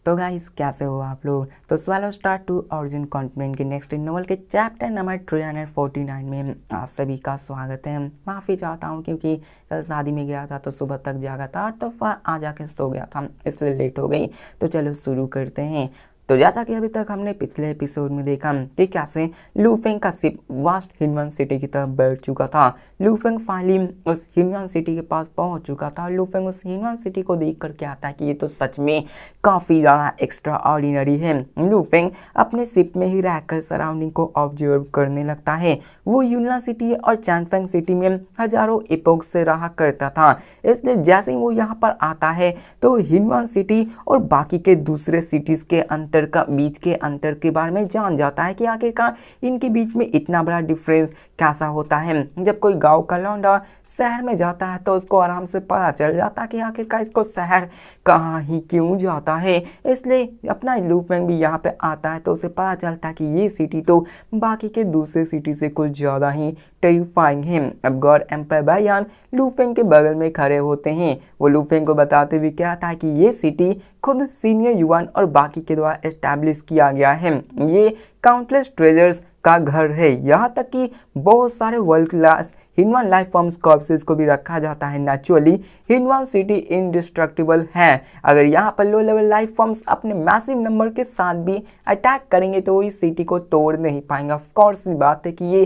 तो गाइस कैसे हो आप लोग। तो swallow star to origin continent के नेक्स्ट नोवेल के चैप्टर नंबर 349 में आप सभी का स्वागत है। माफ़ी चाहता हूँ क्योंकि कल शादी में गया था तो सुबह तक जागा था तो फिर आ जाके सो गया था, इसलिए लेट हो गई। तो चलो शुरू करते हैं। तो जैसा कि अभी तक हमने पिछले एपिसोड में देखा कि कैसे लू फेंग का शिप वास्ट हिनवन सिटी की तरफ बढ़ चुका था। लू फेंग फाइनली उस हिनवन सिटी के पास पहुंच चुका था। लू फेंग उस हिनवन सिटी को देख कर क्या आता है कि ये तो सच में काफ़ी ज़्यादा एक्स्ट्रा ऑर्डिनरी है। लू फेंग अपने शिप में ही रहकर सराउंडिंग को ऑब्जर्व करने लगता है। वो यूनियन सिटी और चैनफेंग सिटी में हजारों इपोक से रहा करता था, इसलिए जैसे ही वो यहाँ पर आता है तो हिनवन सिटी और बाकी के दूसरे सिटीज़ के बीच के अंतर के बारे में जान जाता है कि आखिरकार इनके बीच में इतना बड़ा डिफरेंस कैसा होता है। जब कोई गांव का लौंडा शहर में जाता है तो उसको आराम से पता चल जाता है कि आखिरकार इसको शहर कहाँ ही क्यों जाता है। इसलिए अपना लू फेंग भी यहाँ पे आता है तो उसे पता चलता है कि ये सिटी तो बाकी के दूसरे सिटी से कुछ ज़्यादा ही टेरिफाइंग है। अब गॉड एम्पायर बायान लू फेंग के बगल में खड़े होते हैं। वो लू फेंग को बताते हुए कहता है कि ये सिटी खुद सीनियर युवान और बाकी के द्वारा एस्टैब्लिश किया गया है। ये काउंटलेस ट्रेजर्स का घर है, यहाँ तक कि बहुत सारे वर्ल्ड क्लास हिनवन लाइफ फॉर्म्स कॉर्प्सेस को भी रखा जाता है। नेचुरली हिनवन सिटी इंडिस्ट्रक्टिबल है। अगर यहाँ पर लो लेवल लाइफ फॉर्म्स अपने मैसिव नंबर के साथ भी अटैक करेंगे तो वो इस सिटी को तोड़ नहीं पाएंगे। ऑफ कोर्स बात है कि ये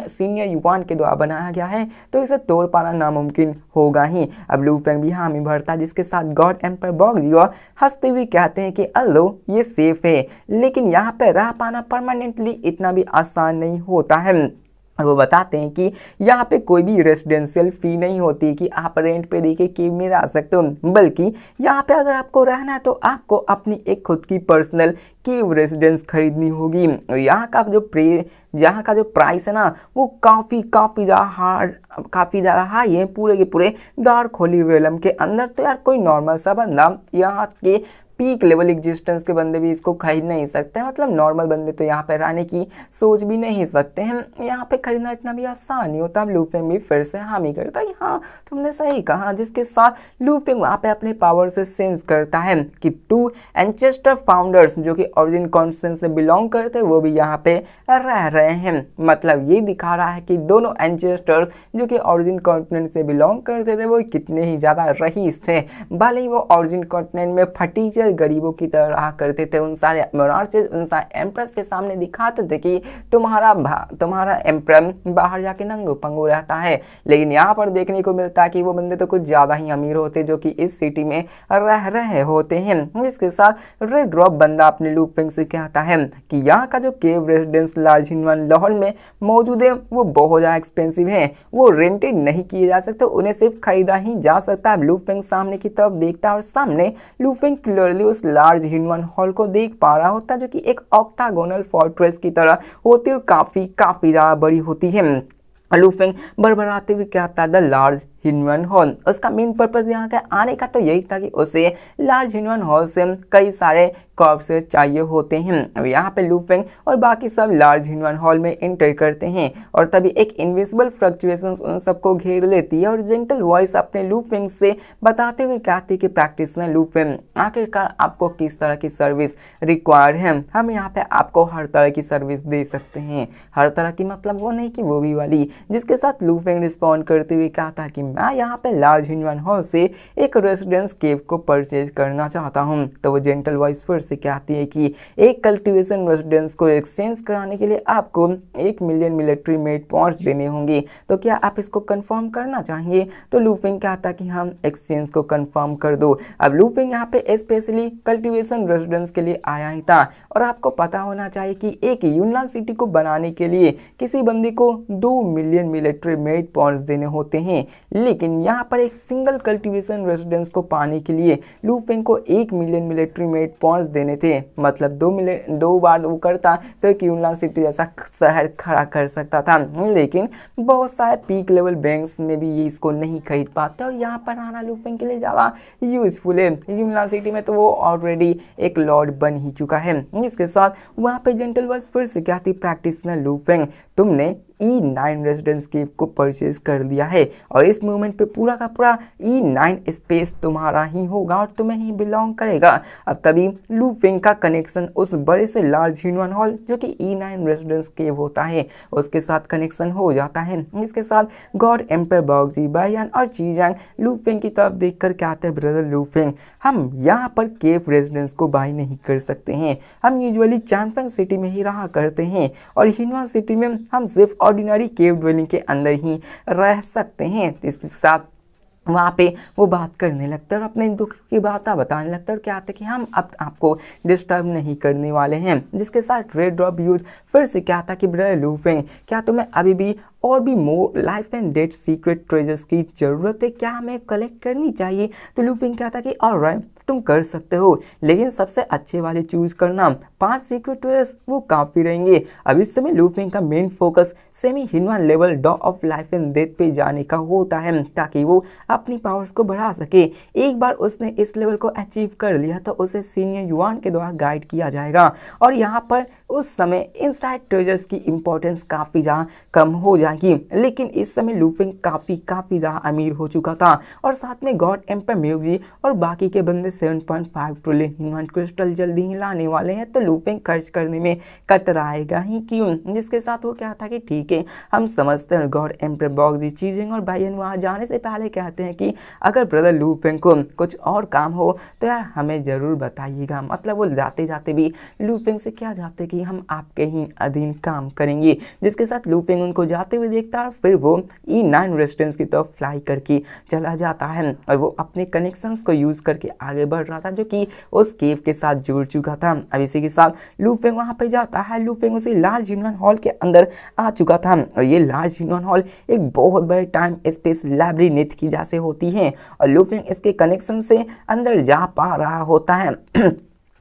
सीनियर युवान के द्वारा बनाया गया है तो इसे तोड़ पाना नामुमकिन होगा ही। अब लू फेंग भी हामी भरता है, जिसके साथ गॉड एम्पायर बॉग जियो हंसते हुए कहते हैं कि अल्लो ये सेफ है, लेकिन यहाँ पे रह पाना परमानेंटली इतना भी आसान नहीं होता है। और वो बताते हैं कि यहाँ पे कोई भी रेजिडेंशियल फ़ी नहीं होती कि आप रेंट पे देके केव में रह सकते हो, बल्कि यहाँ पे अगर आपको रहना है तो आपको अपनी एक खुद की पर्सनल केव रेजिडेंस खरीदनी होगी। और यहाँ का जो प्राइस है ना वो काफ़ी ज़्यादा हाई है पूरे के पूरे डार्क होली रेलम के अंदर। तो यार कोई नॉर्मल सा बंदा यहाँ के पीक लेवल एग्जिस्टेंस के बंदे भी इसको खरीद नहीं सकते, मतलब नॉर्मल बंदे तो यहाँ पे रहने की सोच भी नहीं सकते हैं। यहाँ पे खरीदना इतना भी आसान नहीं होता। लू फेंग भी फिर से हामी करता है, हाँ तुमने सही कहा, जिसके साथ लू फेंग वहाँ पे अपने पावर से सेंस करता है कि 2 एंचेस्टर फाउंडर्स जो कि ऑरिजिन कॉन्स्टेंस से बिलोंग करते वो भी यहाँ पे रह रहे हैं। मतलब ये दिखा रहा है कि दोनों एंचेस्टर्स जो कि ऑरिजिन कॉन्टिनेंट से बिलोंग करते थे वो कितने ही ज़्यादा रईस थे। भले ही वो ऑरिजिन कॉन्टिनेंट में फटीचर गरीबों की तरह रहा करते थे, उन सारे मोनार्चेस उन सारे एम्परर्स के सामने दिखाते थे कि तुम्हारा एम्परर बाहर जाके नंगो पंगो रहता है। लेकिन यहाँ पर देखने को मिलता है कि वो बंदे तो कुछ ज़्यादा ही अमीर होते जो कि इस सिटी में रह रहे होते हैं। इसके साथ रेड ड्रॉप बंदा अपने लू फेंग से कहता है कि यहाँ का जो केव रेजिडेंस लार्ज हिनवन लाहौर में मौजूद है वो बहुत ज़्यादा एक्सपेंसिव है, वो रेंटेड नहीं किए जा सकते, उन्हें सिर्फ खरीदा ही जा सकता है। लू फेंग सामने की तरफ देखता है और सामने लू फेंग उस लार्ज हिनवन हॉल को देख पा रहा होता है जो कि एक ऑक्टागोनल फोर्ट्रेस की तरह होती है और काफी ज्यादा बड़ी होती है। लू फेंग बड़बड़ाते हुए कहता है द लार्ज हिनवन हॉल। उसका मेन पर्पस यहाँ के आने का तो यही था कि उसे लार्ज हिनवन हॉल से कई सारे कॉर्प्सेस चाहिए होते हैं। अब यहाँ पे लू फेंग और बाकी सब लार्ज हिनवन हॉल में एंटर करते हैं और तभी एक इनविजिबल फ्लक्चुएशंस उन सबको घेर लेती है और जेंटल वॉइस अपने लू फेंग से बताते हुए कहती है कि प्रैक्टिशनर लू फेंग आखिरकार आपको किस तरह की सर्विस रिक्वायर्ड है, हम यहाँ पे आपको हर तरह की सर्विस दे सकते हैं। हर तरह की मतलब वो नहीं कि वो भी वाली। जिसके साथ लू फेंग रिस्पॉन्ड करते हुए कहता कि मैं यहाँ पे लार्ज हिनवन हॉल से एक रेजिडेंस केव को परचेज करना चाहता हूँ। तो वो जेंटल वॉइस फिर से कहती है कि एक कल्टीवेशन रेजिडेंस को एक्सचेंज कराने के लिए आपको 1 मिलियन मिलिट्री मेड पॉइंट्स देने होंगे, तो क्या आप इसको कंफर्म करना चाहेंगे। तो लू फेंग कहता कि हम एक्सचेंज को कंफर्म कर दो। अब लू फेंग यहाँ पे स्पेशली कल्टीवेशन रेजिडेंस के लिए आया ही था और आपको पता होना चाहिए कि एक यूनियन सिटी को बनाने के लिए किसी बंदी को 2 मिलियन मिलिट्री मेड पॉइंट्स देने होते हैं, लेकिन यहाँ पर एक सिंगल कल्टीवेशन रेजिडेंस को पाने के लिए लू फेंग को 1 मिलियन मिलिट्री मेड पॉइंट्स देने थे। मतलब 2 बार वो करता तो एक यूनियन सिटी जैसा शहर खड़ा कर सकता था। लेकिन बहुत सारे पीक लेवल बैंक्स में भी ये इसको नहीं खरीद पाते और यहाँ पर आना लू फेंग के लिए ज़्यादा यूजफुल है। यूनियन सिटी में तो वो ऑलरेडी एक लॉर्ड बन ही चुका है। इसके साथ वहाँ पे जेंटल वॉइस फिर से कहती प्रैक्टिशनर लू फेंग तुमने E9 रेजिडेंस केव को परचेज कर लिया है और इस मूवमेंट पे पूरा का पूरा E9 स्पेस तुम्हारा ही होगा और तुम्हें ही बिलोंग करेगा। अब तभी लू फेंग का कनेक्शन उस बड़े से लार्ज ह्यूमन हॉल जो कि E9 रेजिडेंस केव होता है उसके साथ कनेक्शन हो जाता है। इसके साथ गॉड एम्पर बॉक्सी बायान और चीजांग लू फेंग की तरफ देख कर कहते हैं, ब्रदर लू फेंग, हम यहाँ पर केव रेजिडेंस को बाय नहीं कर सकते हैं। हम यूजुअली चैनफेंग सिटी में ही रहा करते हैं और हिनवा सिटी में हम सिर्फ ऑर्डिनरी केव ड्वेलिंग के अंदर ही रह सकते हैं। इसके साथ वहाँ पे वो बात करने लगता है और अपने दुख की बात बताने लगता है और कहते हैं कि हम अब आपको डिस्टर्ब नहीं करने वाले हैं। जिसके साथ रेड ड्रॉप यूथ फिर से कहता कि ब्रदर लू फेंग, क्या तुम्हें अभी भी और भी more life and death secret treasures की ज़रूरत है, क्या हमें कलेक्ट करनी चाहिए? तो लू फेंग कहता कि ऑलराइट, तुम कर सकते हो, लेकिन सबसे अच्छे वाले चूज करना। 5 सीक्रेट ट्रेजर्स वो काफ़ी रहेंगे। अब इस समय लू फेंग का मेन फोकस सेमी हिनवा लेवल डॉ ऑफ लाइफ एंड डेथ पे जाने का होता है ताकि वो अपनी पावर्स को बढ़ा सके। एक बार उसने इस लेवल को अचीव कर लिया तो उसे सीनियर युआन के द्वारा गाइड किया जाएगा और यहाँ पर उस समय इनसाइड ट्रेजर्स की इंपॉर्टेंस काफ़ी ज़्यादा कम हो जाएगी। लेकिन इस समय लू फेंग काफ़ी ज़्यादा अमीर हो चुका था और साथ में गॉड एम्पर म्यूजी और बाकी के बंदे 7.5 ट्रिलियन ह्यूमन क्रिस्टल जल्दी ही लाने वाले हैं, तो लू फेंग खर्च करने में कतराएगा ही क्यों। जिसके साथ वो क्या था कि ठीक है, हम समझते हैं गॉड एम्पर बॉक्सी चीजिंग और बायन वहाँ जाने से पहले कहते हैं कि अगर ब्रदर लू फेंग को कुछ और काम हो तो यार हमें ज़रूर बताइएगा। मतलब वो जाते जाते भी लू फेंग से क्या जाते कि हम आपके ही अधीन काम करेंगे। जिसके साथ लू फेंग उनको जाते हुए देखता है और फिर वो E9 रेजिडेंस की तरफ फ्लाई करके चला जाता है और वो अपने कनेक्शंस को यूज़ करके आगे बढ़ रहा था जो कि उस केव के साथ जुड़ चुका था। अब इसी के साथ लू फेंग वहाँ पे जाता है। लू फेंग उसी लार्ज ह्यूमन हॉल के अंदर आ चुका था और ये लार्ज ह्यूमन हॉल एक बहुत बड़े टाइम स्पेस लैब्रिन्थ की जैसे होती है और लू फेंग इसके कनेक्शन से अंदर जा पा रहा होता है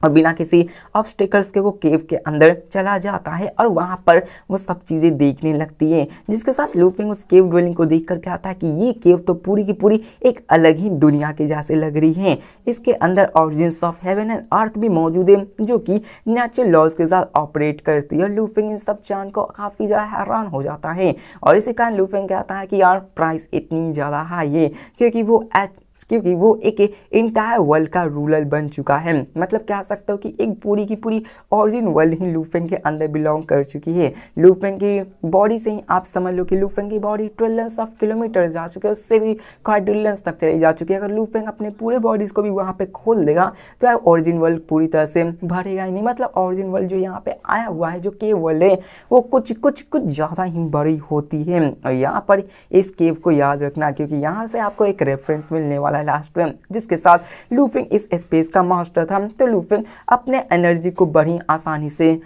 और बिना किसी ऑब्स्टिकल्स के वो केव के अंदर चला जाता है और वहाँ पर वो सब चीज़ें देखने लगती है। जिसके साथ लू फेंग उस केव ड्वेलिंग को देख कर कहता है कि ये केव तो पूरी की पूरी एक अलग ही दुनिया के जैसे लग रही है। इसके अंदर origins of heaven and earth भी मौजूद है जो कि नेचुरल लॉज के साथ ऑपरेट करती है और लू फेंग इन सब जान को काफ़ी ज़्यादा हैरान हो जाता है और इसी कारण लू फेंग कहता है कि यार प्राइस इतनी ज़्यादा हाई है क्योंकि वो एक इंटायर वर्ल्ड का रूलर बन चुका है। मतलब कह सकते हो कि एक पूरी की पूरी ओरिजिन वर्ल्ड ही लू फेंग के अंदर बिलोंग कर चुकी है। लू फेंग की बॉडी से ही आप समझ लो कि लू फेंग की बॉडी ट्रिलियंस ऑफ किलोमीटर जा चुकी है, उससे भी क्वाड्रिलियंस तक चली जा चुकी है। अगर लू फेंग अपने पूरे बॉडीज को भी वहाँ पे खोल देगा तो यार ओरिजिन वर्ल्ड पूरी तरह से भरेगा ही नहीं। मतलब ओरिजिन वर्ल्ड जो यहाँ पे आया हुआ है, जो केव वर्ल्ड है, वो कुछ ज़्यादा ही बड़ी होती है। और यहाँ पर इस केव को याद रखना क्योंकि यहाँ से आपको एक रेफरेंस मिलने वाला लास्ट में। जिसके साथ लू फेंग इस स्पेस का मास्टर था तो लू फेंग अपने एनर्जी को बड़ी आसानी से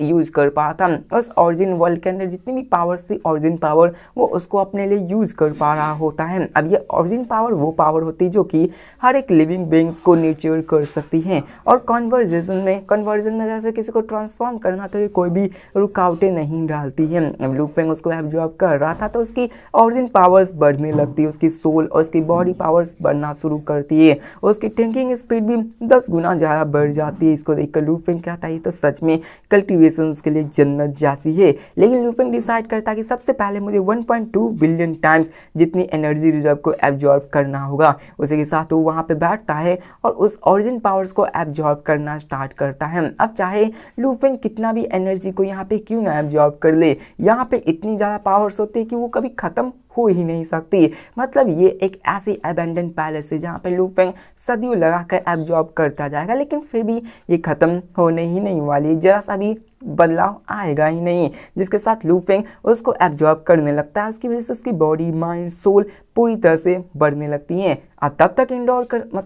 यूज कर पा रहा था। उस ओरिजिन वर्ल्ड के अंदर जितनी भी पावर्स थी, ओरिजिन पावर, वो उसको अपने लिए यूज कर पा रहा होता है। अब ये ओरिजिन पावर वो पावर होती है जो कि हर एक लिविंग बीइंग्स को न्यूट्रियर कर सकती है और कन्वर्जन में जैसे किसी को ट्रांसफॉर्म करना तो ये कोई भी रुकावटें नहीं डालती है। अब लू फेंग उसको एब्जॉर्ब कर रहा था तो उसकी ओरिजिन पावर्स बढ़ने लगती है, उसकी सोल और उसकी बॉडी पावर्स बढ़ना शुरू करती है, उसकी थिंकिंग स्पीड भी 10 गुना ज़्यादा बढ़ जाती है। इसको देखकर लू फेंग कहता है तो सच में कल्टीवेशंस के लिए जन्नत जैसी है। लेकिन लू फेंग डिसाइड करता है कि सबसे पहले मुझे 1.2 बिलियन टाइम्स जितनी एनर्जी रिजर्व को एब्जॉर्ब करना होगा। उसी के साथ वो वहाँ पे बैठता है और उस ओरिजिन पावर्स को एब्जॉर्ब करना स्टार्ट करता है। अब चाहे लू फेंग कितना भी एनर्जी को यहाँ पे क्यों ना एब्जॉर्ब कर ले, यहाँ पे इतनी ज़्यादा पावर्स होती है कि वो कभी ख़त्म हो ही नहीं सकती। मतलब ये एक ऐसी अबेंडन पैलेस है जहाँ पे लू फेंग सदियों लगाकर एब्जॉर्ब करता जाएगा लेकिन फिर भी ये ख़त्म होने ही नहीं वाली, जरा सा भी बदलाव आएगा ही नहीं। जिसके साथ लू फेंग उसको एब्जॉर्ब करने लगता है, उसकी वजह से उसकी बॉडी, माइंड, सोल पूरी तरह से बढ़ने लगती हैं। आप तब तक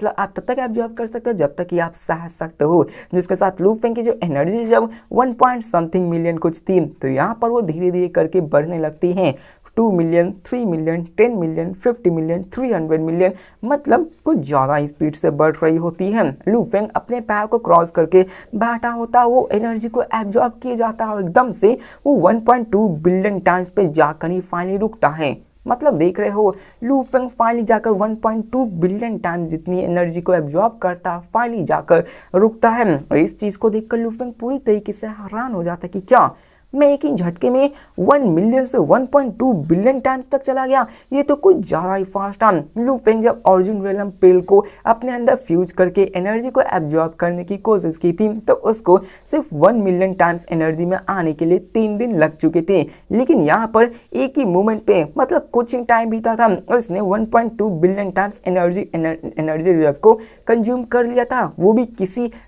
आप तब तक एब्जॉर्ब कर सकते हो जब तक कि आप सह सकते हो। जिसके साथ लू फेंग की जो एनर्जी जब 1 पॉइंट समथिंग मिलियन कुछ थी तो यहाँ पर वो धीरे धीरे करके बढ़ने लगती हैं। 2 million, 3 million, 10 million, 50 million, 300 million, मतलब कुछ ज़्यादा स्पीड से बढ़ रही होती है। लू फेंग अपने पैर को क्रॉस करके बैठा होता, वो एनर्जी को एब्जॉर्ब किया जाता है और एकदम से वो 1.2 बिलियन टाइम्स पे जाकर ही फाइनली रुकता है। मतलब देख रहे हो, लू फेंग फाइनली जाकर 1.2 बिलियन टाइम्स जितनी एनर्जी को एब्जॉर्ब करता, फाइनली जाकर रुकता है। और इस चीज़ को देखकर लू फेंग पूरी तरीके से हैरान हो जाता है कि क्या मैं एक ही झटके में 1 मिलियन से 1.2 बिलियन टाइम्स तक चला गया। ये तो कुछ ज़्यादा ही फास्ट था। लू फेंग जब ऑरिजिन रियलम पिल को अपने अंदर फ्यूज करके एनर्जी को एब्जॉर्ब करने की कोशिश की थी तो उसको सिर्फ 1 मिलियन टाइम्स एनर्जी में आने के लिए 3 दिन लग चुके थे, लेकिन यहाँ पर एक ही मोमेंट पे मतलब कुछ ही टाइम बीता था उसने 1.2 बिलियन टाइम्स एनर्जी रिजर्व को कंज्यूम कर लिया था, वो भी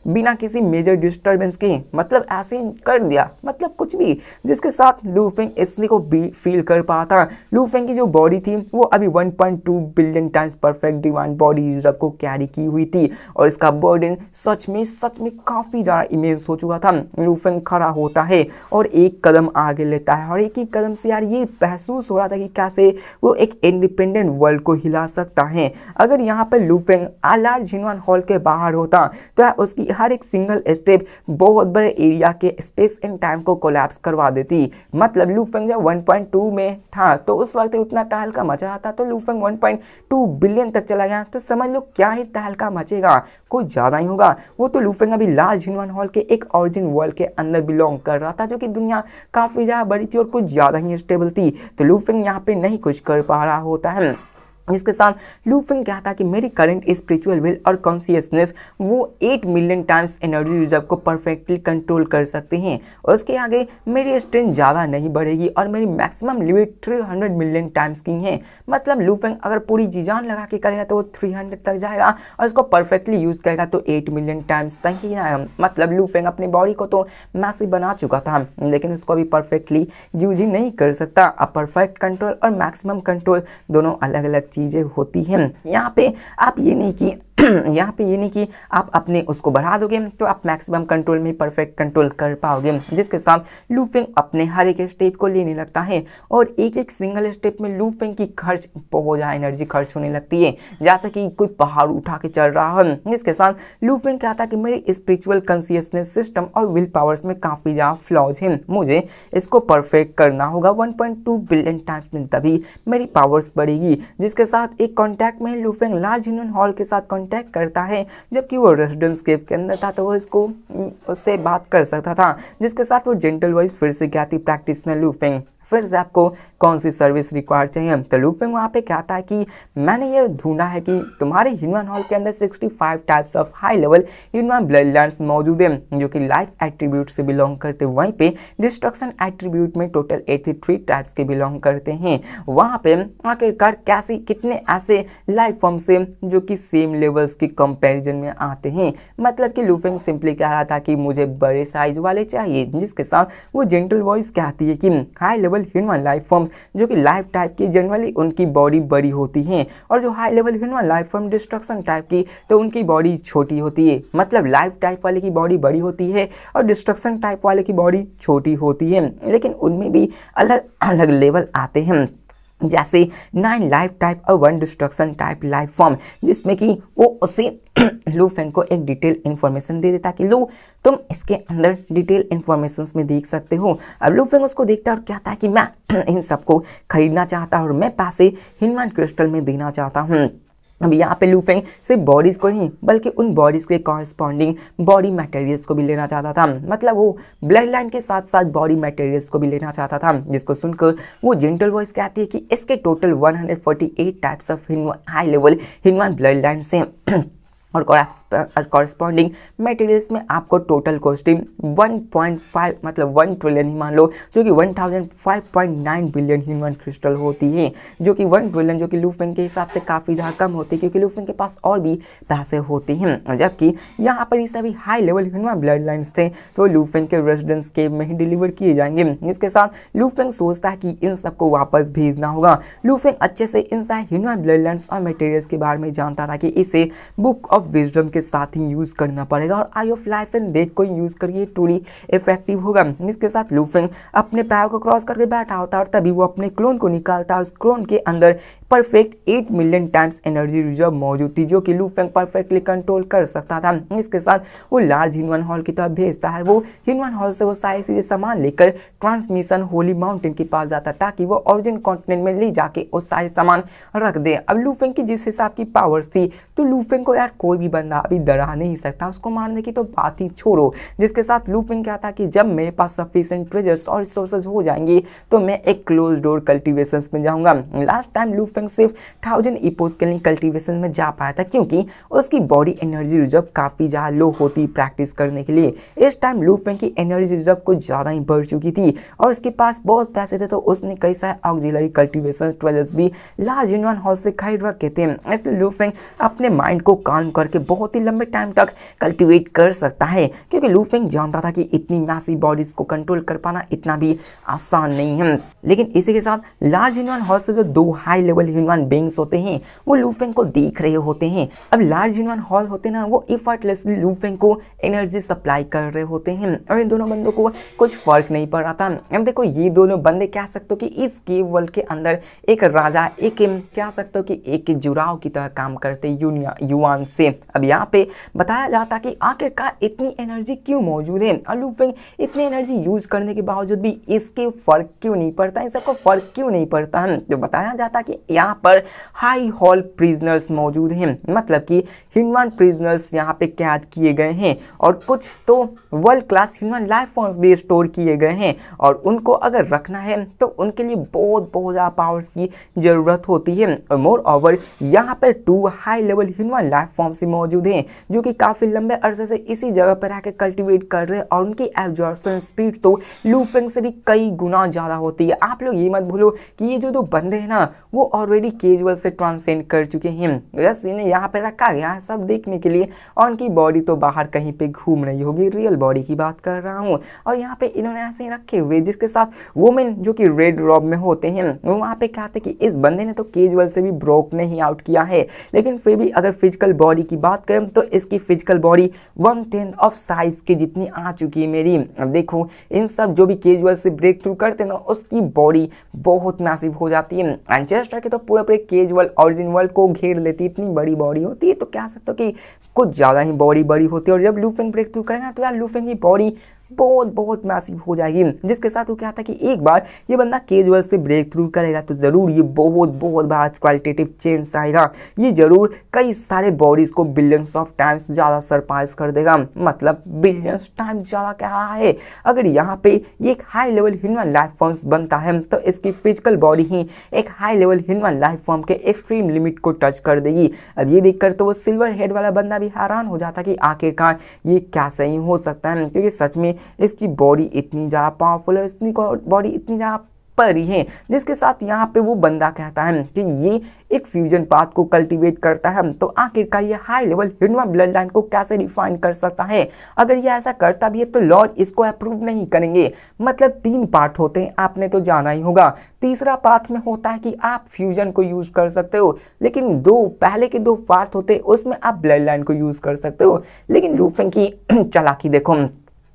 बिना किसी मेजर डिस्टर्बेंस के। मतलब ऐसे ही कर दिया, मतलब कुछ भी, जिसके साथ लू फेंग इसलिए को फील कर पाया था। लू फेंग की जो बॉडी थी वो अभी 1.2 billion times perfect divine body reserve को कैरी की हुई थी और इसका बर्डन सच में काफी ज्यादा इमेंस हो चुका था। लू फेंग खड़ा होता है और एक कदम आगे लेता है और एक ही कदम से यार ये महसूस हो रहा था कि कैसे वो एक इंडिपेंडेंट वर्ल्ड को हिला सकता है। अगर यहाँ पर लू फेंग लार्ज हिनवान हॉल के बाहर होता तो उसकी हर एक सिंगल स्टेप बहुत बड़े एरिया के स्पेस एंड टाइम को कोलैप्स करवा देती। मतलब लू फेंग जब 1.2 में था तो उस वक्त उतना तहलका मचा था, तो लू फेंग 1.2 बिलियन तक चला गया तो समझ लो क्या ही तहलका मचेगा, कुछ ज़्यादा ही होगा। वो तो लू फेंग अभी लार्ज हिनवान हॉल के एक ऑरिजिन वर्ल्ड के अंदर बिलोंग कर रहा था, जो कि दुनिया काफ़ी ज़्यादा बड़ी थी और कुछ ज़्यादा ही स्टेबल थी। तो लू फेंग यहाँ पे नहीं कुछ कर पा रहा होता है। इसके साथ लू फेंग कहता कि मेरी करंट स्पिरिचुअल विल और कॉन्शियसनेस वो 8 मिलियन टाइम्स एनर्जी रिजर्व को परफेक्टली कंट्रोल कर सकते हैं और उसके आगे मेरी स्ट्रेंथ ज़्यादा नहीं बढ़ेगी और मेरी मैक्सिमम लिमिट 300 मिलियन टाइम्स की है। मतलब लू फेंग अगर पूरी जी जान लगा के करेगा तो वो 300 तक जाएगा और इसको परफेक्टली यूज़ करेगा तो 8 मिलियन टाइम्स तक ही आएगा। मतलब लू फेंग अपनी बॉडी को तो मैसिव बना चुका था लेकिन उसको अभी परफेक्टली यूज ही नहीं कर सकता। अब परफेक्ट कंट्रोल और मैक्सिमम कंट्रोल दोनों अलग अलग चीजें होती हैं। यहाँ पे आप ये नहीं कि आप अपने उसको बढ़ा दोगे तो आप मैक्सिमम कंट्रोल में परफेक्ट कंट्रोल कर पाओगे, जिसके साथ लू फेंग अपने हर एक स्टेप को लेने लगता है और एक एक सिंगल स्टेप में लू फेंग की खर्च बहुत ज़्यादा एनर्जी खर्च होने लगती है, जैसे कि कोई पहाड़ उठा के चल रहा है। जिसके साथ लू फेंग कहता है कि मेरी स्पिरिचुअल कॉन्शियसनेस सिस्टम और विल पावर्स में काफ़ी ज़्यादा फ्लॉज हैं, मुझे इसको परफेक्ट करना होगा 1.2 बिलियन टाइम्स में, तभी मेरी पावर्स बढ़ेगी। जिसके साथ एक कॉन्टैक्ट में लू फेंग लार्ज हिनवान हॉल के साथ कॉन्टैक्ट करता है, जबकि वो रेजिडेंस केव के अंदर था तो वो इसको उससे बात कर सकता था। जिसके साथ वो जेंटल वॉइस फिर से कहती प्रैक्टिशनर लू फेंग फिर से आपको कौन सी सर्विस रिक्वायर चाहिए। तो लू फेंग वहाँ पे कहता है कि मैंने ये ढूंढा है कि तुम्हारे हिनवान हॉल के अंदर 65 टाइप्स ऑफ हाई लेवल हिनवान ब्लड लाइन्स मौजूद हैं जो कि लाइफ एट्रीब्यूट से बिलोंग करते हैं। वहीं पे डिस्ट्रक्शन एट्रीब्यूट में टोटल 83 टाइप्स के बिलोंग करते हैं। वहाँ पे आखिरकार कैसे कितने ऐसे लाइफ फॉर्म से जो कि सेम लेवल्स के कंपैरिजन में आते हैं। मतलब कि लू फेंग सिंपली कह रहा था कि मुझे बड़े साइज वाले चाहिए, जिसके साथ वो जेंटल वॉइस कहती है कि high level human life form जो कि लाइफ टाइप की जनरली उनकी बॉडी बड़ी होती है और जो high level human life form destruction type की तो उनकी बॉडी छोटी होती है। मतलब लाइफ टाइप वाले की बॉडी बड़ी होती है और डिस्ट्रक्शन टाइप वाले की बॉडी छोटी होती है, लेकिन उनमें भी अलग अलग लेवल आते हैं, जैसे 9 लाइफ टाइप और 1 डिस्ट्रक्शन टाइप लाइफ फॉर्म, जिसमें कि वो उसे लू फेंग को एक डिटेल इन्फॉर्मेशन दे देता कि लो तुम इसके अंदर डिटेल इन्फॉर्मेशन में देख सकते हो। अब लू फेंग उसको देखता है और कहता है कि मैं इन सबको खरीदना चाहता हूँ और मैं पैसे हिनवान क्रिस्टल में देना चाहता हूँ। अब यहाँ पे लू फेंग सिर्फ बॉडीज़ को नहीं बल्कि उन बॉडीज़ के कॉरस्पॉन्डिंग बॉडी मटेरियल्स को भी लेना चाहता था। मतलब वो ब्लड लाइन के साथ साथ बॉडी मटेरियल्स को भी लेना चाहता था, जिसको सुनकर वो जेंटल वॉइस कहती है कि इसके total 148 types of high level हिनवान ब्लड लाइन से और कॉरस्पॉन्डिंग मटेरियल्स में आपको टोटल कॉस्टिंग 1.5 मतलब 1 ट्रिलियन ही मान लो, जो कि 1005.9 बिलियन ह्यूमन क्रिस्टल होती है, जो कि 1 ट्रिलियन जो कि लू फेंग के हिसाब से काफ़ी ज़्यादा कम होती है क्योंकि लू फेंग के पास और भी पैसे होते हैं। जबकि यहाँ पर ये सभी high level human blood lines थे तो लू फेंग के रेजिडेंस केव में ही डिलीवर किए जाएंगे। इसके साथ लू फेंग सोचता है कि इन सबको वापस भेजना होगा। लू फेंग अच्छे से इन सारे ह्यूमन ब्लड लाइन्स और मटेरियल्स के बारे में जानता था कि इसे बुक ऑफ विजडम के साथ ही यूज करना पड़ेगा और आई ऑफ लाइफ एंड डेथ को यूज करके ट्रूली इफेक्टिव होगा। इसके साथ लू फेंग अपने पैर को क्रॉस करके बैठा होता है और तभी वो अपने क्लोन को निकालता है। उस क्लोन के अंदर perfect 8 million times energy reserve मौजूद थी जो कि लू फेंग परफेक्टली कंट्रोल कर सकता था। इसके साथ वो लार्ज हिनवान हॉल की तरफ भेजता है। वो हिनवान हॉल से वो सारे चीजें सामान लेकर ट्रांसमिशन होली माउंटेन के पास जाता है ताकि वो ओरिजिन कॉन्टिनेंट में ले जाके वो सारे सामान रख दे। अब लू फेंग की जिस हिसाब की पावर्स थी तो लू फेंग को यार कोई कोई भी बंदा अभी डरा नहीं सकता, उसको मारने की तो बात ही छोड़ो। जिसके साथ लू फेंग कहता कि जब मेरे पास सफिशिएंट ट्रेजर्स और रिसोर्सेज हो जाएंगे तो मैं एक क्लोज डोर कल्टीवेशन में जाऊंगा। लास्ट टाइम लू फेंग सिर्फ 1000 इपोस के लिए कल्टीवेशन में जा पाया था क्योंकि उसकी बॉडी एनर्जी रिजर्व काफी ज्यादा लो होती प्रैक्टिस करने के लिए। इस टाइम लू फेंग की एनर्जी रिजर्व कुछ ज्यादा ही बढ़ चुकी थी और उसके पास बहुत पैसे थे, तो उसने कई सारे ऑक्सिलरी कल्टीवेशन ट्रेजर्स भी लार्ज यूनियन हाउस से खरीद रखे थे। इसलिए लू फेंग अपने माइंड को काम करके बहुत ही लंबे टाइम तक कल्टीवेट कर सकता है, क्योंकि लू फेंग जानता था कि इतनी मैसिव बॉडीज को कंट्रोल कर पाना इतना भी आसान नहीं है। लेकिन इसी के साथ लार्ज ह्यूमन हाउस से जो 2 हाई लेवल ह्यूमन बीइंग्स होते हैं वो लू फेंग को देख रहे होते हैं। अब लार्ज ह्यूमन हॉल होते ना, वो इफर्टलेसली लू फेंग को एनर्जी सप्लाई कर रहे होते हैं और इन दोनों बंदों को कुछ फर्क नहीं पड़ रहा था। अब देखो ये दोनों बंदे कह सकते हो कि इस केव वर्ल्ड के अंदर एक राजा, एक कह सकते हो कि एक जुड़ाव की तरह काम करते युआन से। अब यहाँ पे बताया जाता कि आखिरकार इतनी एनर्जी क्यों मौजूद है और लू फेंग इतनी एनर्जी यूज करने के बावजूद भी इसके फर्क क्यों नहीं पड़ता, इन सबको फर्क क्यों नहीं पड़ता है। तो बताया जाता कि यहाँ पर हाई हॉल प्रिजनर्स मौजूद हैं, मतलब कि ह्यूमन प्रिजनर्स यहाँ पे कैद किए गए हैं और कुछ तो world class human life forms भी स्टोर किए गए हैं और उनको अगर रखना है तो उनके लिए बहुत ज़्यादा पावर्स की जरूरत होती है। और मोर ओवर यहाँ पर 2 high level human life forms मौजूद हैं जो कि काफ़ी लंबे अरसे से इसी जगह पर रहकर कल्टीवेट कर रहे हैं और उनकी एब्जॉर्प्शन स्पीड तो लू फेंग से भी कई गुना ज़्यादा होती है। आप लोग ये मत भूलो कि ये जो 2 बंदे हैं ना वो ऑलरेडी कैजुअल से ट्रांसेंड कर चुके हैं। बस इन्हें यहाँ पे रखा गया है सब देखने के लिए और उनकी बॉडी तो बाहर कहीं पे घूम रही होगी, रियल बॉडी की बात कर रहा हूँ। और यहाँ पे इन्होंने ऐसे ही रखे हुए, जिसके साथ वुमेन जो कि रेड रॉब में होते हैं वो वहाँ पे कहते कि इस बंदे ने तो कैजुअल से भी ब्रोक नहीं आउट किया है, लेकिन फिर भी अगर फिजिकल बॉडी की बात करें तो इसकी फिजिकल बॉडी 1/10 ऑफ साइज की जितनी आ चुकी है मेरी। अब देखो इन सब जो भी कैजुअल से ब्रेक थ्रू करते हैं ना उसकी बॉडी बहुत मैसिव हो जाती है। मैनचेस्टर के तो पूरे कैजुअल ओरिजिन वर्ल्ड को घेर लेती है, इतनी बड़ी बॉडी होती है, तो कह सकते हो कि कुछ ज़्यादा ही बॉडी बड़ी होती है। और जब लू फेंग ब्रेक थ्रू करेगा तो यार लू फेंग की बॉडी बहुत मैसिव हो जाएगी। जिसके साथ वो क्या था कि एक बार ये बंदा कैजुअल से ब्रेक थ्रू करेगा तो ज़रूर ये बहुत बड़ा क्वालिटेटिव चेंज आएगा, ये ज़रूर कई सारे बॉडीज़ को बिलियंस ऑफ टाइम्स ज़्यादा सरपाइज कर देगा, मतलब बिलियंस टाइम्स ज़्यादा कह रहा है। अगर यहाँ पे ये एक high level human life forms बनता है तो इसकी फिजिकल बॉडी ही एक high level human life form के एक्सट्रीम लिमिट को टच कर देगी। अब ये देखकर तो वो सिल्वर हेड वाला बंदा भी हैरान हो जाता कि आखिरकार ये क्या सही हो सकता है, क्योंकि सच में इसकी बॉडी इतनी ज़्यादा पावरफुल है, इसकी बॉडी इतनी ज़्यादा परी है। जिसके साथ यहाँ पे वो बंदा कहता है कि ये एक फ्यूजन पाथ को कल्टीवेट करता है, तो आखिरकार ये high level human blood line को कैसे डिफाइन कर सकता है। अगर ये ऐसा करता भी है तो लॉर्ड इसको अप्रूव नहीं करेंगे। मतलब 3 पार्ट होते हैं, आपने तो जाना ही होगा। तीसरा पार्ट में होता है कि आप फ्यूजन को यूज कर सकते हो, लेकिन पहले के 2 पार्ट होते हैं उसमें आप ब्लड लाइन को यूज कर सकते हो। लेकिन लू फेंग की चालाकी देखो,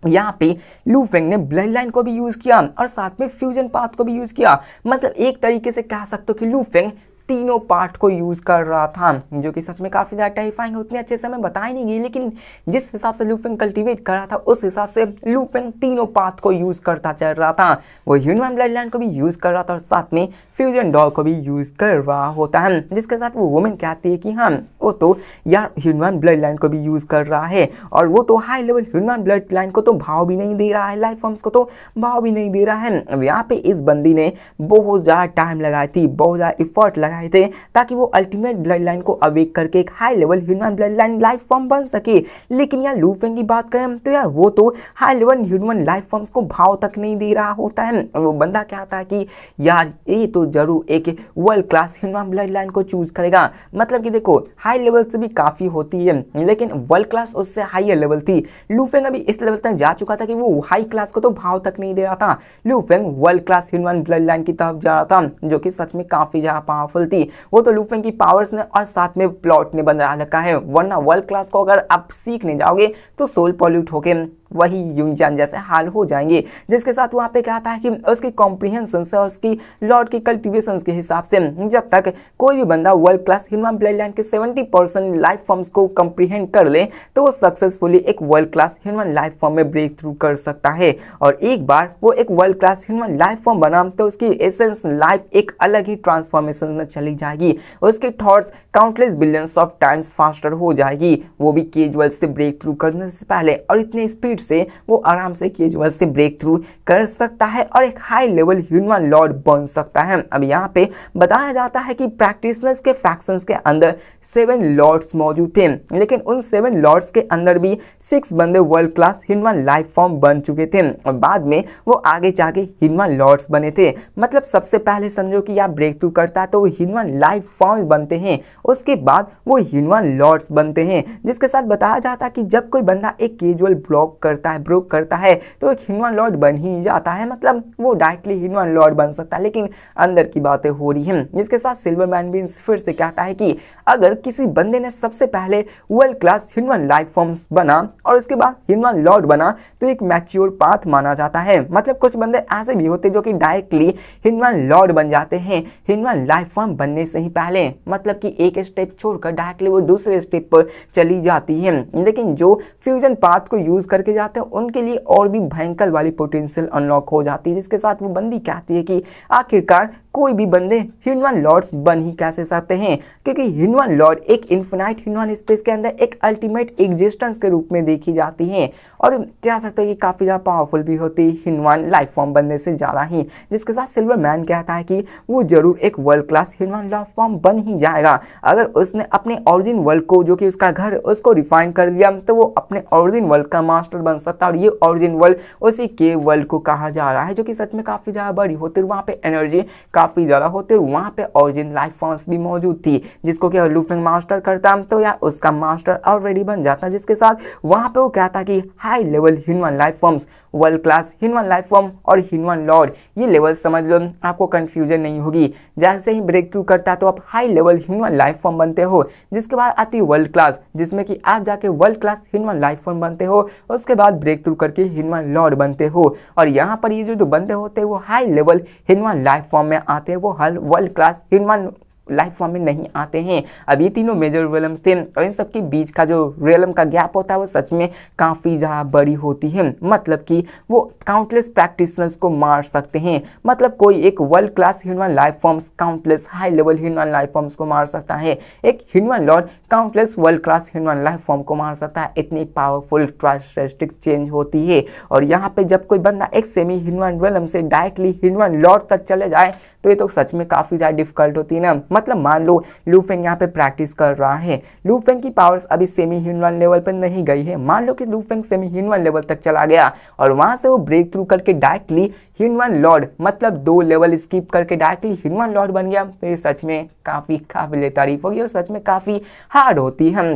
यहाँ पे लू फेंग ने ब्लड लाइन को भी यूज किया और साथ में फ्यूजन पाथ को भी यूज किया। मतलब एक तरीके से कह सकते हो कि लू फेंग तीनों पार्ट को यूज कर रहा था, जो कि सच में काफी ज्यादा टेरिफाइंग है। उतने अच्छे से मैं बता ही नहीं गई, लेकिन जिस हिसाब से लू फेंग कल्टीवेट कर रहा था उस हिसाब से लू फेंग तीनों पाथ को यूज करता चल रहा था। वो ह्यूमन ब्लड लाइन को भी यूज कर रहा था और साथ में फ्यूजन डॉग को भी यूज कर रहा होता है। जिसके साथ वो वुमेन कहती है कि हाँ वो तो यार ह्यूमन ब्लड लाइन को भी यूज कर रहा है और वो तो high level human blood line को तो भाव भी नहीं दे रहा है, लाइफ फॉर्म्स को तो भाव भी नहीं दे रहा है। अब यहाँ पे इस बंदी ने बहुत ज्यादा टाइम लगाई थी, बहुत ज्यादा इफर्ट लगाए थे ताकि वो अल्टीमेट ब्लड लाइन को अवेक करके एक high level human blood line life form बन सके। लेकिन यार लू फेंग की बात करें तो यार वो तो high level human life forms को भाव तक नहीं दे रहा होता है। वो बंदा कहता है कि यार ये तो जरूर एक world class human blood line को चूज करेगा। मतलब कि देखो हाई लेवल से भी काफी होती है, लेकिन वर्ल्ड क्लास उससे हाईयर लेवल थी। लू फेंग अभी इस लेवल तक जा चुका था कि वो हाई क्लास को तो भाव तक नहीं दे रहा था। लू Feng world class human blood line की तरफ जा रहा था, जो कि सच में काफी ज्यादा पावरफुल थी। वो तो लू फेंग की पावर्स ने और साथ में प्लॉट ने बना रखा है, वरना वर्ल्ड क्लास को अगर आप सीखने जाओगे तो सोल पॉल्यूट होके वही यूनियन जैसे हाल हो जाएंगे, जिसके साथ वहाँ पे क्या आता है कि उसकी कॉम्प्रिहेंशन से, उसकी लॉर्ड की कल्टिवेशन के हिसाब से जब तक कोई भी बंदा world class human blood line के 70% लाइफ फॉर्म्स को कंप्रीहेंड कर ले तो वो सक्सेसफुली एक world class human life form में ब्रेक थ्रू कर सकता है। और एक बार वो एक world class human life form बना तो उसकी एसेंस लाइफ एक अलग ही ट्रांसफॉर्मेशन में चली जाएगी, उसके thoughts countless billions of times faster हो जाएगी, वो भी कैजुअल से ब्रेक थ्रू करने से पहले, और इतने स्पीड से वो आराम से कैजुअल से ब्रेक थ्रू कर सकता है और एक हाई लेवल ह्यूमन लॉर्ड बन सकता है। अब यहाँ पे बताया जाता है कि प्रैक्टिशनर्स के फैक्शंस के अंदर 7 लॉर्ड्स मौजूद थे, लेकिन उन 7 लॉर्ड्स के अंदर भी 6 बंदे world class human life form बन चुके थे और बाद में वो आगे जाके ह्यूमन लॉर्ड्स बने थे। मतलब सबसे पहले समझो कि आप ब्रेक थ्रू करता है तो वो ह्यूमन लाइफ फॉर्म बनते हैं, उसके बाद वो ह्यूमन लॉर्ड्स बनते हैं, जिसके साथ बताया जाता है कि जब कोई बंदा एक कैजुअल ब्रोक करता है तो एक ह्यूमन लॉर्ड बन ही जाता है, मतलब वो डायरेक्टली ह्यूमन लॉर्ड बन सकता है। लेकिन अंदर की बातें हो रही हैं, जिसके साथ सिल्वरमैन भी फिर से कहता है कि अगर किसी बंदे ने सबसे पहले world class human life forms बना और उसके बाद ह्यूमन लॉर्ड बना तो एक मैच्योर पाथ माना जाता है। मतलब कुछ बंदे ऐसे भी होते जो कि डायरेक्टली ह्यूमन लॉर्ड बन जाते हैं ह्यूमन लाइफ फॉर्म बनने से ही पहले, मतलब कि एक स्टेप छोड़कर डायरेक्टली वो दूसरे स्टेप पर चली जाती है। लेकिन जो फ्यूजन पाथ को यूज करके जाते हैं उनके लिए और भी भयंकर वाली पोटेंशियल अनलॉक हो जाती है, जिसके साथ वो बंदी कहती है कि आखिरकार कोई भी बंदे ह्यूमन लॉर्ड्स बन ही कैसे सकते हैं, क्योंकि ह्यूमन लॉर्ड एक इन्फिनाइट ह्यूमन स्पेस के अंदर एक अल्टीमेट एग्जिस्टेंस के रूप में देखी जाती हैं और कह सकते हो कि काफ़ी ज़्यादा पावरफुल भी होती है ह्यूमन लाइफ फॉर्म बनने से ज़्यादा ही, जिसके साथ सिल्वरमैन कहता है कि वो जरूर एक world class human life form बन ही जाएगा अगर उसने अपने ओरिजिन वर्ल्ड को, जो कि उसका घर, उसको रिफाइन कर लिया तो वो अपने ओरिजिन वर्ल्ड का मास्टर बन सकता है। और ये ओरिजिन वर्ल्ड उसी के वर्ल्ड को कहा जा रहा है, जो कि सच में काफ़ी ज़्यादा बड़ी होती है, वहाँ पे एनर्जी काफ़ी ज़्यादा होते हैं, वहाँ पे ओरिजिन लाइफ फॉर्म्स भी मौजूद थी, जिसको कि लूफेंग मास्टर करता तो यार उसका मास्टर ऑलरेडी बन जाता, जिसके साथ वहाँ पे वो कहता कि high level human life forms, world class human life form और ह्यूमन लॉर्ड, ये लेवल समझ लो, आपको कंफ्यूजन नहीं होगी। जैसे ही ब्रेक थ्रू करता है तो आप high level human life form बनते हो, जिसके बाद आती है वर्ल्ड क्लास, जिसमें कि आप जाके world class human life form बनते हो, उसके बाद ब्रेक थ्रू करके ह्यूमन लॉर्ड बनते हो। और यहाँ पर ये जो बंदे होते हैं वो high level human life form में आते हैं, वो world class human life form में नहीं आते हैं। अब ये तीनों मेजर रियलम्स थे और इन सब के बीच का जो रियलम का गैप होता है वो सच में काफ़ी ज़्यादा बड़ी होती है, मतलब कि वो काउंटलेस प्रैक्टिशनर्स को मार सकते हैं। मतलब कोई एक world class human life forms countless high level human life forms को मार सकता है, एक human Lord countless world class human life form को मार सकता है। इतनी पावरफुल ट्रांसटेस्टिक चेंज होती है। और यहाँ पे जब कोई बंदा एक सेमी ह्यूमन रियलम से डायरेक्टली ह्यूमन लॉर्ड तक चले जाए तो ये तो सच में काफ़ी ज़्यादा डिफिकल्ट होती है ना। मतलब मान लो लूफेंग यहाँ पे प्रैक्टिस कर रहा है, लूफेंग की पावर्स अभी सेमी ह्यूमन लेवल पर नहीं गई है, मान लो कि लूफेंग सेमी ह्यूमन लेवल तक चला गया और वहाँ से वो ब्रेक थ्रू करके डायरेक्टली ह्यूमन लॉर्ड, मतलब 2 लेवल स्किप करके डायरेक्टली ह्यूमन लॉर्ड बन गया, तो ये सच में काफ़ी काबिल तारीफ होगी और सच में काफ़ी हार्ड होती है,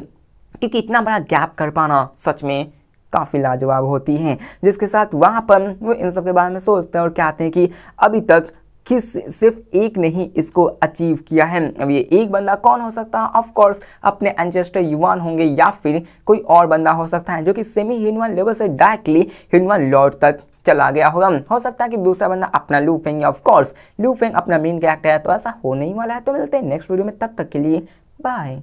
क्योंकि इतना बड़ा गैप कर पाना सच में काफ़ी लाजवाब होती हैं। जिसके साथ वहाँ पर वो इन सब के बारे में सोचते हैं और कहते हैं कि अभी तक सिर्फ एक ने ही इसको अचीव किया है। अब ये एक बंदा कौन हो सकता है? ऑफ कोर्स अपने एंसेस्टर युवान होंगे या फिर कोई और बंदा हो सकता है जो कि सेमी ह्यूमन लेवल से डायरेक्टली ह्यूमन लॉर्ड तक चला गया होगा। हो सकता है कि दूसरा बंदा अपना लूफेंग, ऑफ कोर्स लूफेंग अपना मेन कैरेक्टर है, तो ऐसा होने ही वाला है। तो मिलते हैं नेक्स्ट वीडियो में, तब तक के लिए बाय।